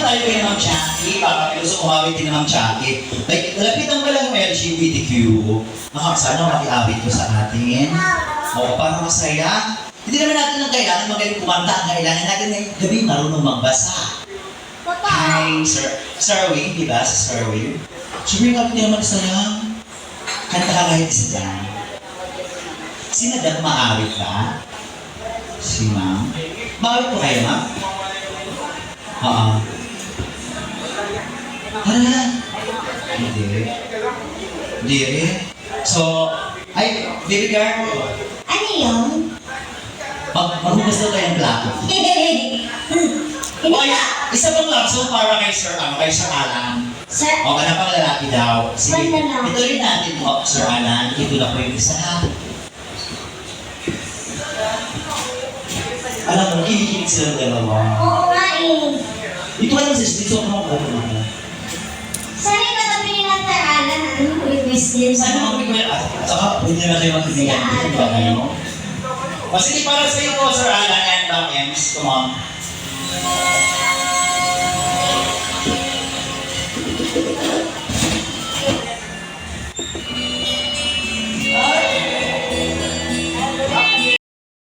tayo kay Ma'am Jackie. Baka may gusto kumawit din ng Ma'am Jackie. Like, lapitan mo lang yung LGBTQ. Sana makiawit ko sa atin. O, para masaya. Hindi naman natin lang kailangan magaling kumanta. Ang kailangan natin ngayong gabi marunong magbasa. Hi, Sir Wing, di ba? Si Sir Wing. Sir Wing, kapit naman sayang. Kanta ka kahit isa dyan. Si Madam, maawit ka? Si Ma'am? Maawit po kayo, Ma'am? Oo. Hala. Hindi. Hindi rin. So, ay, baby girl. Ano yun? Maghugas daw tayong plato. O, isa pang love song para kay Sir Alan. Sir? O, anak pang lalaki daw. Sige, Lalaki. ituloy natin po, Sir Alan. Ito na po yung isa. Alam mo, kinikinig silang dalawa. Oo nga eh. Dito ka lang sa dito ako mga Sana yung katabi ni Sir Alan, ano, request din sa Saan mo kami at saka pwede na kayo magkaibigan. Dito ba kayo? O sige, para sa iyo po, Sir Alan and Ma'am Ems. Come on.